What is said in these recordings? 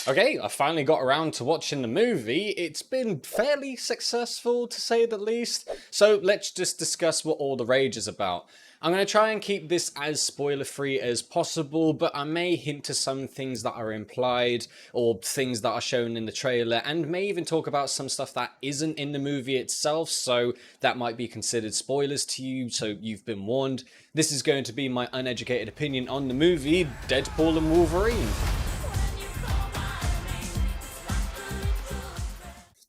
Okay, I finally got around to watching the movie. It's been fairly successful, to say the least. So let's just discuss what all the rage is about. I'm going to try and keep this as spoiler-free as possible, but I may hint to some things that are implied, or things that are shown in the trailer, and may even talk about some stuff that isn't in the movie itself, so that might be considered spoilers to you, so you've been warned. This is going to be my uneducated opinion on the movie, Deadpool and Wolverine.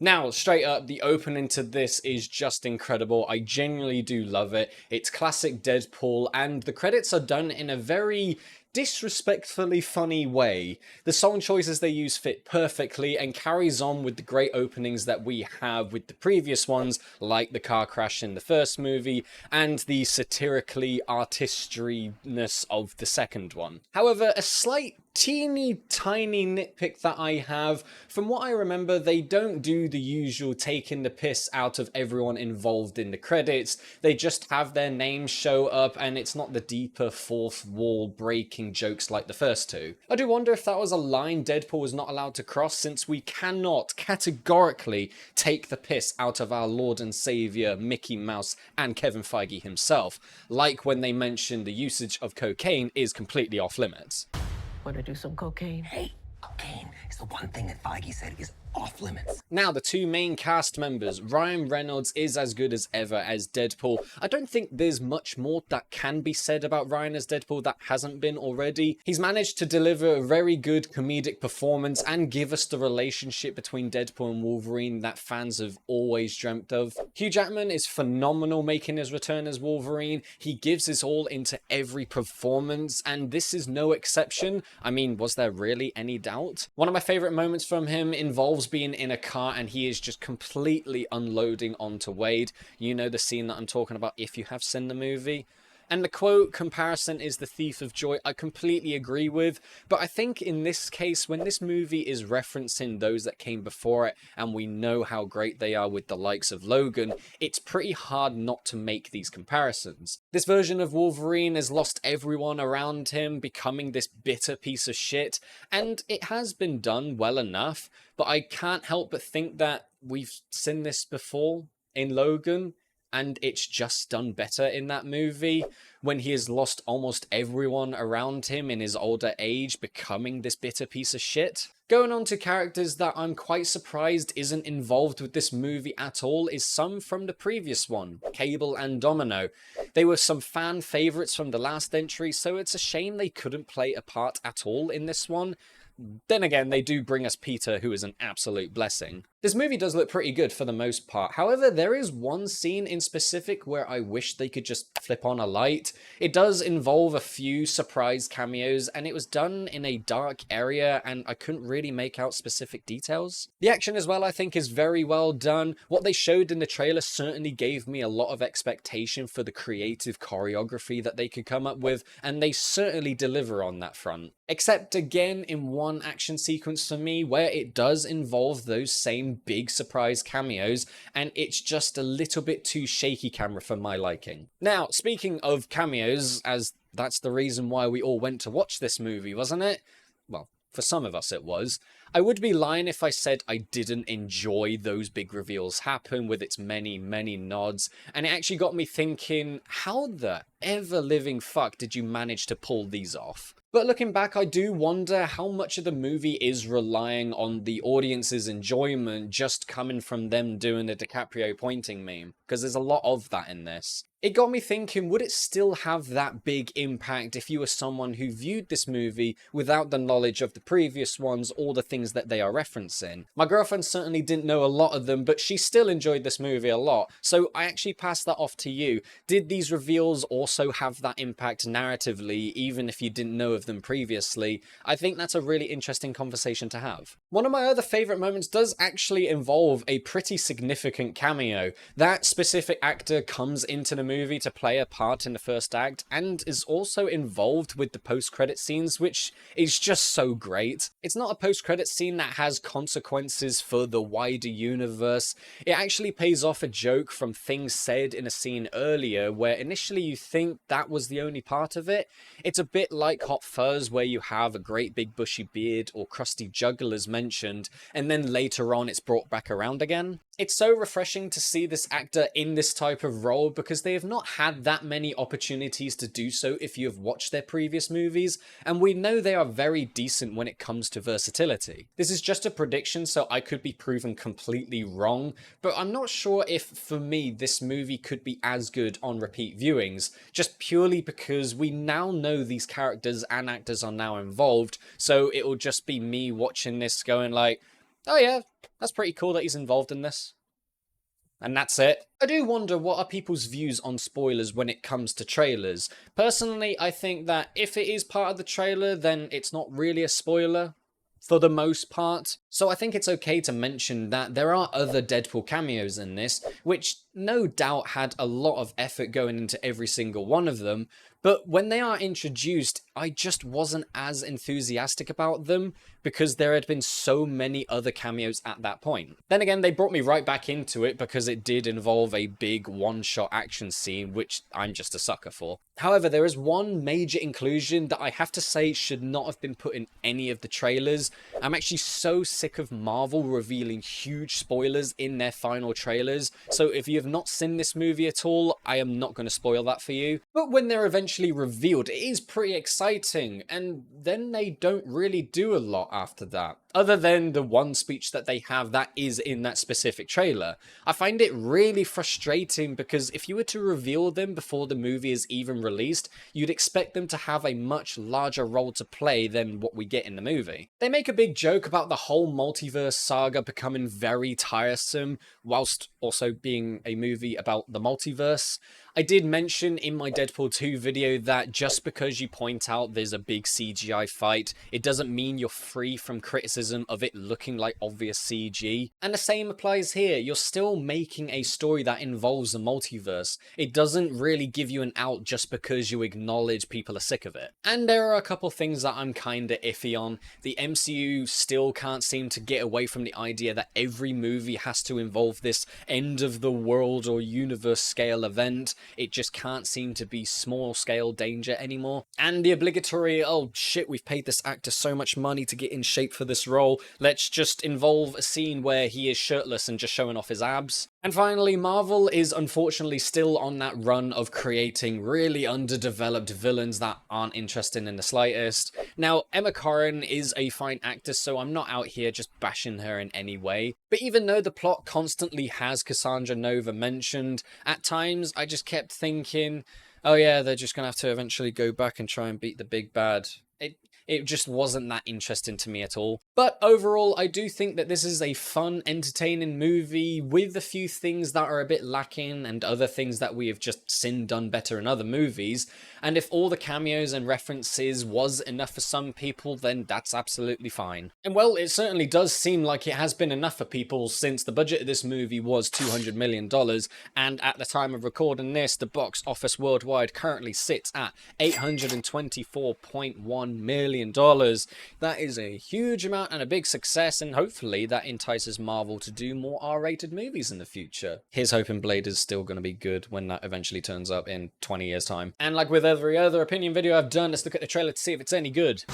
Now, straight up, the opening to this is just incredible. I genuinely do love it. It's classic Deadpool, and the credits are done in a very disrespectfully funny way. The song choices they use fit perfectly and carries on with the great openings that we have with the previous ones, like the car crash in the first movie and the satirically artistry-ness of the second one. However, a slight teeny tiny nitpick that I have, from what I remember, they don't do the usual taking the piss out of everyone involved in the credits. They just have their names show up, and it's not the deeper fourth wall breaking jokes like the first two. I do wonder if that was a line Deadpool was not allowed to cross, since we cannot categorically take the piss out of our Lord and Savior Mickey Mouse and Kevin Feige himself, like when they mentioned the usage of cocaine is completely off limits. Want to do some cocaine? Hey, cocaine is the one thing that Feige said is off limits. Now, the two main cast members, Ryan Reynolds is as good as ever as Deadpool. I don't think there's much more that can be said about Ryan as Deadpool that hasn't been already. He's managed to deliver a very good comedic performance and give us the relationship between Deadpool and Wolverine that fans have always dreamt of. Hugh Jackman is phenomenal making his return as Wolverine. He gives his all into every performance, and this is no exception. I mean, was there really any doubt? One of my favorite moments from him involves being in a car and he is just completely unloading onto Wade. You know the scene that I'm talking about if you have seen the movie. And the quote comparison is the thief of joy. I completely agree with, but I think in this case, when this movie is referencing those that came before it, and we know how great they are with the likes of Logan, it's pretty hard not to make these comparisons. This version of Wolverine has lost everyone around him, becoming this bitter piece of shit, and it has been done well enough, but I can't help but think that we've seen this before in Logan, and it's just done better in that movie, when he has lost almost everyone around him in his older age, becoming this bitter piece of shit. Going on to characters that I'm quite surprised isn't involved with this movie at all is some from the previous one, Cable and Domino. They were some fan favourites from the last entry, so it's a shame they couldn't play a part at all in this one. Then again, they do bring us Peter, who is an absolute blessing. This movie does look pretty good for the most part. However, there is one scene in specific where I wish they could just flip on a light. It does involve a few surprise cameos, and it was done in a dark area, and I couldn't really make out specific details. The action as well, I think, is very well done. What they showed in the trailer certainly gave me a lot of expectation for the creative choreography that they could come up with, and they certainly deliver on that front. Except again, in one action sequence for me, where it does involve those same big surprise cameos, and it's just a little bit too shaky camera for my liking. Now, speaking of cameos, as that's the reason why we all went to watch this movie, wasn't it? Well, for some of us it was. I would be lying if I said I didn't enjoy those big reveals happen with its many, many nods, and it actually got me thinking, how the ever-living fuck did you manage to pull these off? But looking back, I do wonder how much of the movie is relying on the audience's enjoyment just coming from them doing the DiCaprio pointing meme, because there's a lot of that in this. It got me thinking, would it still have that big impact if you were someone who viewed this movie without the knowledge of the previous ones or the things that they are referencing? My girlfriend certainly didn't know a lot of them, but she still enjoyed this movie a lot, so I actually passed that off to you. Did these reveals also have that impact narratively, even if you didn't know of them previously? I think that's a really interesting conversation to have. One of my other favourite moments does actually involve a pretty significant cameo. That specific actor comes into the movie to play a part in the first act and is also involved with the post-credit scenes, which is just so great. It's not a post-credit scene that has consequences for the wider universe. It actually pays off a joke from things said in a scene earlier where initially you think think that was the only part of it. It's a bit like Hot Fuzz, where you have a great big bushy beard or crusty juggle as mentioned, and then later on it's brought back around again. It's so refreshing to see this actor in this type of role because they have not had that many opportunities to do so if you have watched their previous movies, and we know they are very decent when it comes to versatility. This is just a prediction, so I could be proven completely wrong, but I'm not sure if, for me, this movie could be as good on repeat viewings, just purely because we now know these characters and actors are now involved, so it'll just be me watching this going like, oh yeah, that's pretty cool that he's involved in this. And that's it. I do wonder what are people's views on spoilers when it comes to trailers. Personally, I think that if it is part of the trailer, then it's not really a spoiler, for the most part. So I think it's okay to mention that there are other Deadpool cameos in this, which no doubt had a lot of effort going into every single one of them, but when they are introduced, I just wasn't as enthusiastic about them because there had been so many other cameos at that point. Then again, they brought me right back into it because it did involve a big one-shot action scene, which I'm just a sucker for. However, there is one major inclusion that I have to say should not have been put in any of the trailers. I'm actually so sick of Marvel revealing huge spoilers in their final trailers, so if you have not seen this movie at all, I am not going to spoil that for you. But when they're eventually revealed, it is pretty exciting, and then they don't really do a lot after that, other than the one speech that they have that is in that specific trailer. I find it really frustrating because if you were to reveal them before the movie is even released, you'd expect them to have a much larger role to play than what we get in the movie. They make a big joke about the whole multiverse saga becoming very tiresome, whilst also being a movie about the multiverse. I did mention in my Deadpool 2 video that just because you point out there's a big CGI fight, it doesn't mean you're free from criticism of it looking like obvious CG. And the same applies here, you're still making a story that involves the multiverse. It doesn't really give you an out just because you acknowledge people are sick of it. And there are a couple things that I'm kinda iffy on. The MCU still can't seem to get away from the idea that every movie has to involve this end of the world or universe scale event. It just can't seem to be small scale danger anymore. And the obligatory, oh shit, we've paid this actor so much money to get in shape for this role, let's just involve a scene where he is shirtless and just showing off his abs. And finally, Marvel is unfortunately still on that run of creating really underdeveloped villains that aren't interesting in the slightest. Now, Emma Corrin is a fine actress, so I'm not out here just bashing her in any way. But even though the plot constantly has Cassandra Nova mentioned, at times I just kept thinking, oh yeah, they're just gonna have to eventually go back and try and beat the big bad. It just wasn't that interesting to me at all. But overall, I do think that this is a fun, entertaining movie with a few things that are a bit lacking and other things that we have just seen done better in other movies. And if all the cameos and references was enough for some people, then that's absolutely fine. And well, it certainly does seem like it has been enough for people since the budget of this movie was $200 million. And at the time of recording this, the box office worldwide currently sits at $824.1 million. That is a huge amount and a big success, and hopefully that entices Marvel to do more R-rated movies in the future. Here's hoping Blade is still going to be good when that eventually turns up in 20 years time. And like with every other opinion video I've done, let's look at the trailer to see if it's any good.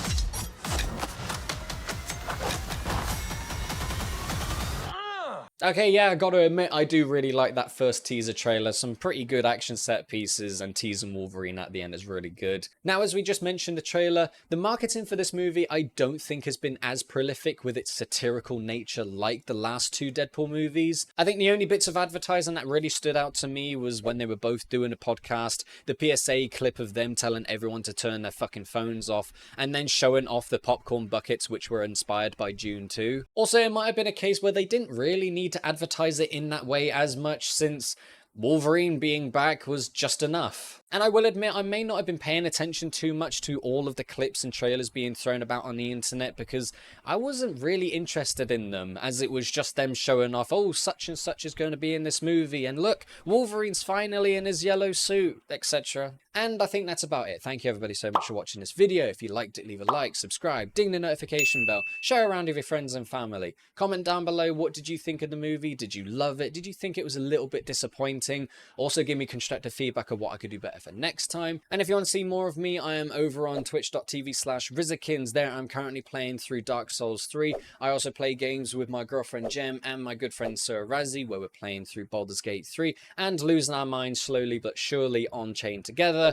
Okay, yeah, I gotta admit, I do really like that first teaser trailer. Some pretty good action set pieces, and teasing Wolverine at the end is really good. Now, as we just mentioned the trailer, the marketing for this movie I don't think has been as prolific with its satirical nature like the last two Deadpool movies. I think the only bits of advertising that really stood out to me was when they were both doing a podcast, the PSA clip of them telling everyone to turn their fucking phones off, and then showing off the popcorn buckets which were inspired by Dune 2. Also, it might have been a case where they didn't really need to advertise it in that way as much, since Wolverine being back was just enough. And I will admit, I may not have been paying attention too much to all of the clips and trailers being thrown about on the internet because I wasn't really interested in them, as it was just them showing off, oh, such and such is going to be in this movie, and look, Wolverine's finally in his yellow suit, etc. And I think that's about it. Thank you everybody so much for watching this video. If you liked it, leave a like, subscribe, ding the notification bell, share around with your friends and family. Comment down below, what did you think of the movie? Did you love it? Did you think it was a little bit disappointing? Also give me constructive feedback of what I could do better for next time. And if you want to see more of me, I am over on twitch.tv/Rizikins. There I'm currently playing through Dark Souls 3. I also play games with my girlfriend Jem and my good friend Sir Razzie, where we're playing through Baldur's Gate 3 and losing our minds slowly but surely on chain together.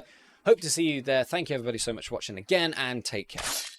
Hope to see you there. Thank you everybody so much for watching again, and take care.